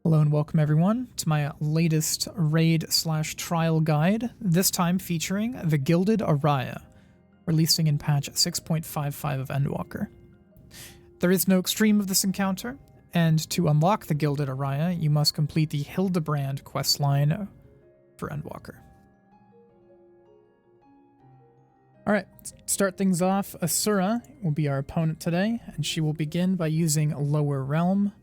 Hello and welcome everyone to my latest raid/trial guide, this time featuring the Gilded Araya, releasing in patch 6.55 of Endwalker. There is no extreme of this encounter, and to unlock the Gilded Araya, you must complete the Hildibrand questline for Endwalker. Alright, start things off. Asura will be our opponent today, and she will begin by using Lower Realm,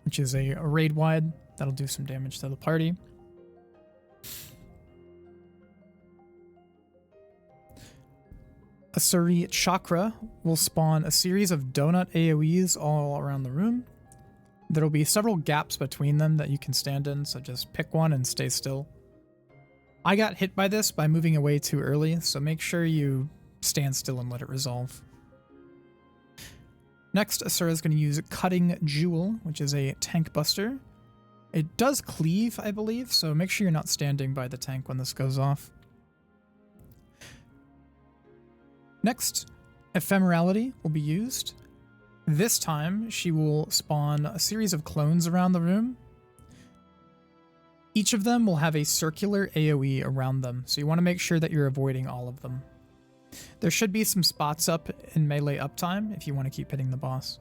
which is a raid wide that'll do some damage to the party. Asuri Chakra will spawn a series of donut AoEs all around the room. There will be several gaps between them that you can stand in, so just pick one and stay still. I got hit by this by moving away too early, so make sure you stand still and let it resolve. Next, Asura is going to use Cutting Jewel, which is a tank buster. It does cleave, I believe, so make sure you're not standing by the tank when this goes off. Next, Ephemerality will be used. This time, she will spawn a series of clones around the room. Each of them will have a circular AoE around them, so you want to make sure that you're avoiding all of them. There should be some spots up in melee uptime if you want to keep hitting the boss.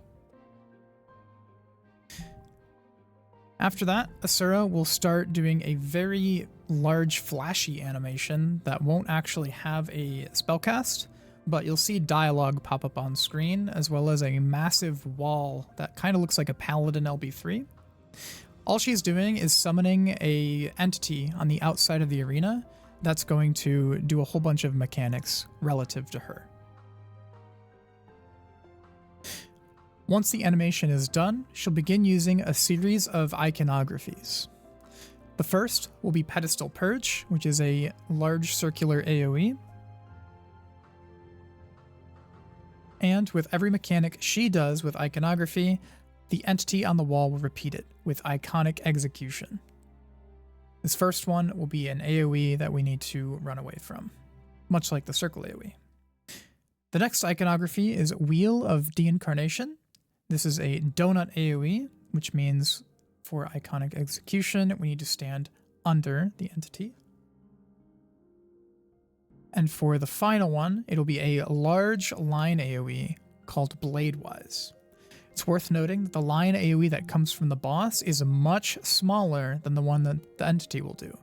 After that, Asura will start doing a very large flashy animation that won't actually have a spellcast, but you'll see dialogue pop up on screen, as well as a massive wall that kind of looks like a Paladin LB3. All she's doing is summoning an entity on the outside of the arena that's going to do a whole bunch of mechanics relative to her. Once the animation is done, she'll begin using a series of iconographies. The first will be Pedestal Purge, which is a large circular AoE. And with every mechanic she does with iconography, the entity on the wall will repeat it with Iconic Execution. This first one will be an AoE that we need to run away from, much like the circle AoE. The next iconography is Wheel of Deincarnation. This is a donut AoE, which means for Iconic Execution, we need to stand under the entity. And for the final one, it'll be a large line AoE called Bladewise. It's worth noting that the line AoE that comes from the boss is much smaller than the one that the entity will do.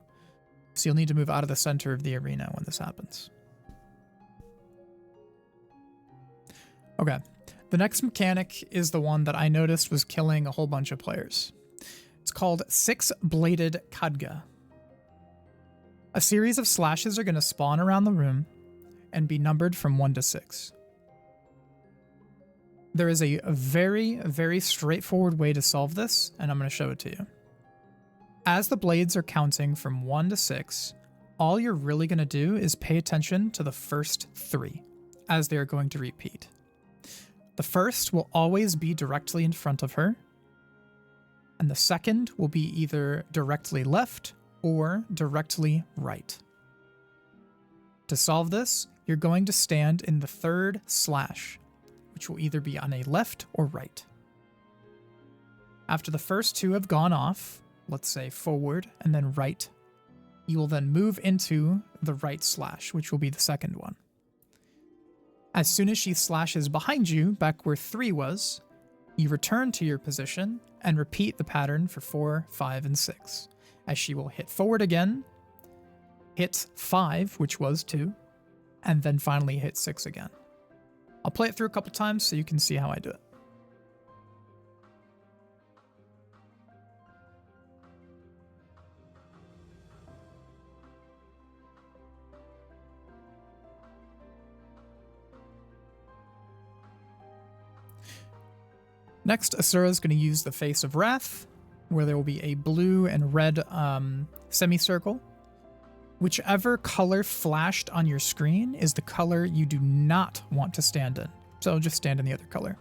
So you'll need to move out of the center of the arena when this happens. Okay, the next mechanic is the one that I noticed was killing a whole bunch of players. It's called 6 Bladed Khadga. A series of slashes are going to spawn around the room and be numbered from 1 to 6. There is a very, very straightforward way to solve this, and I'm going to show it to you. As the blades are counting from 1 to 6, all you're really going to do is pay attention to the first 3, as they are going to repeat. The first will always be directly in front of her, and the second will be either directly left or directly right. To solve this, you're going to stand in the third slash, which will either be on a left or right. After the first 2 have gone off, let's say forward and then right, you will then move into the right slash, which will be the second one. As soon as she slashes behind you, back where 3 was, you return to your position and repeat the pattern for 4, 5, and 6, as she will hit forward again, hit 5, which was 2, and then finally hit 6 again. I'll play it through a couple times so you can see how I do it. Next, Asura is going to use the Face of Wrath, where there will be a blue and red semicircle. Whichever color flashed on your screen is the color you do not want to stand in, so just stand in the other color.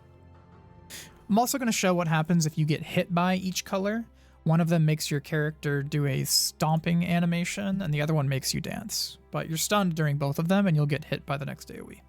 I'm also going to show what happens if you get hit by each color. One of them makes your character do a stomping animation, and the other one makes you dance. But you're stunned during both of them, and you'll get hit by the next AoE.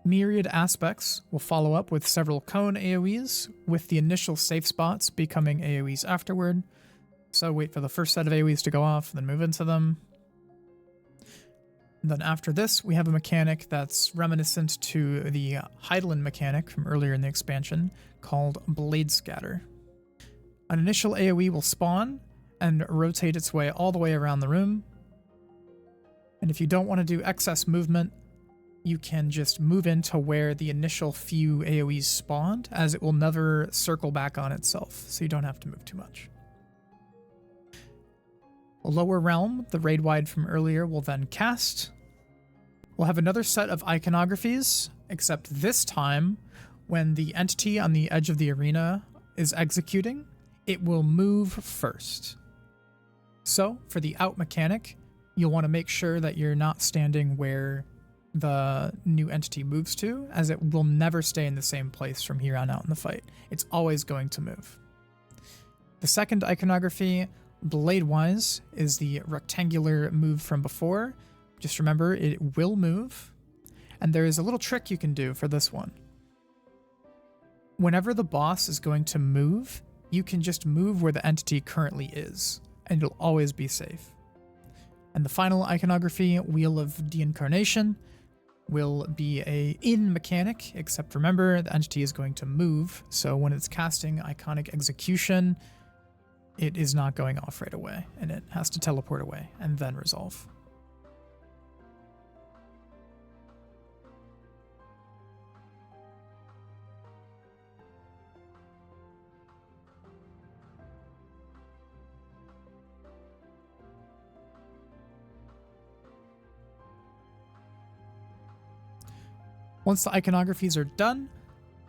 Myriad Aspects will follow up with several cone AoEs, with the initial safe spots becoming AoEs afterward. So wait for the first set of AoEs to go off, then move into them. And then after this, we have a mechanic that's reminiscent to the Hydaelyn mechanic from earlier in the expansion, called Bladescatter. An initial AoE will spawn and rotate its way all the way around the room. And if you don't want to do excess movement, you can just move into where the initial few AoEs spawned, as it will never circle back on itself, so you don't have to move too much. A lower realm, the raid wide from earlier, will then cast. We'll have another set of iconographies, except this time, when the entity on the edge of the arena is executing, it will move first. So, for the out mechanic, you'll want to make sure that you're not standing where the new entity moves to, as it will never stay in the same place from here on out in the fight. It's always going to move. The second iconography, Bladewise, is the rectangular move from before. Just remember, it will move. And there is a little trick you can do for this one. Whenever the boss is going to move, you can just move where the entity currently is, and it'll always be safe. And the final iconography, Wheel of Deincarnation, will be a in mechanic, except remember, the entity is going to move, so when it's casting Iconic Execution, it is not going off right away, and it has to teleport away and then resolve. Once the iconographies are done,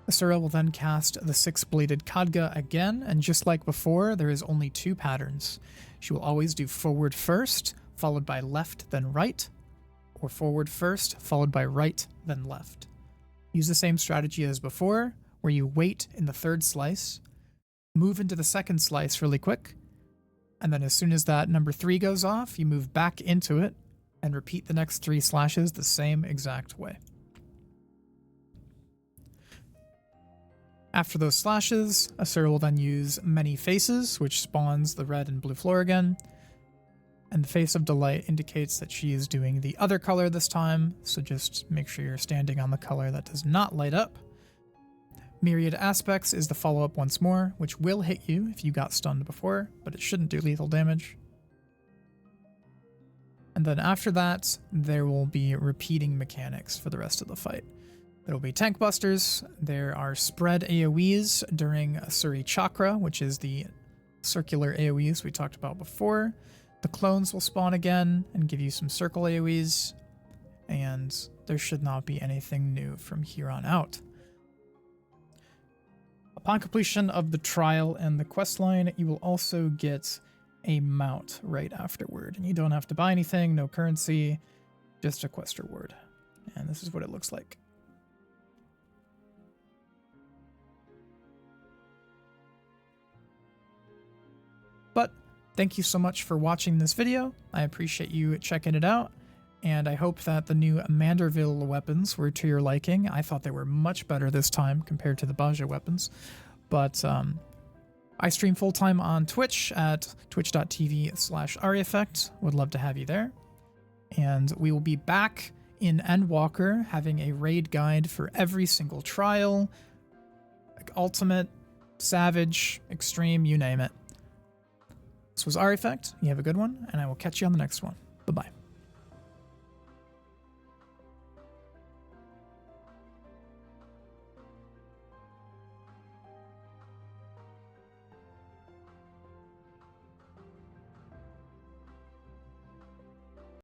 Asura will then cast the 6 Bladed Khadga again, and just like before, there is only 2 patterns. She will always do forward first, followed by left, then right, or forward first, followed by right, then left. Use the same strategy as before, where you wait in the 3rd slice, move into the 2nd slice really quick, and then as soon as that number 3 goes off, you move back into it, and repeat the next 3 slashes the same exact way. After those slashes, Asura will then use Many Faces, which spawns the red and blue floor again, and the Face of Delight indicates that she is doing the other color this time, so just make sure you're standing on the color that does not light up. Myriad Aspects is the follow-up once more, which will hit you if you got stunned before, but it shouldn't do lethal damage. And then after that, there will be repeating mechanics for the rest of the fight. There will be tank busters, there are spread AoEs during Asuri Chakra, which is the circular AoEs we talked about before. The clones will spawn again and give you some circle AoEs, and there should not be anything new from here on out. Upon completion of the trial and the questline, you will also get a mount right afterward. And you don't have to buy anything, no currency, just a quest reward. And this is what it looks like. But thank you so much for watching this video. I appreciate you checking it out, and I hope that the new Manderville weapons were to your liking. I thought they were much better this time compared to the Baja weapons. But I stream full-time on Twitch at twitch.tv/AhriEffect. Would love to have you there. And we will be back in Endwalker having a raid guide for every single trial, like Ultimate, Savage, Extreme, you name it. This was 𝒕𝒄𝒉. You have a good one, and I will catch you on the next one. Bye-bye.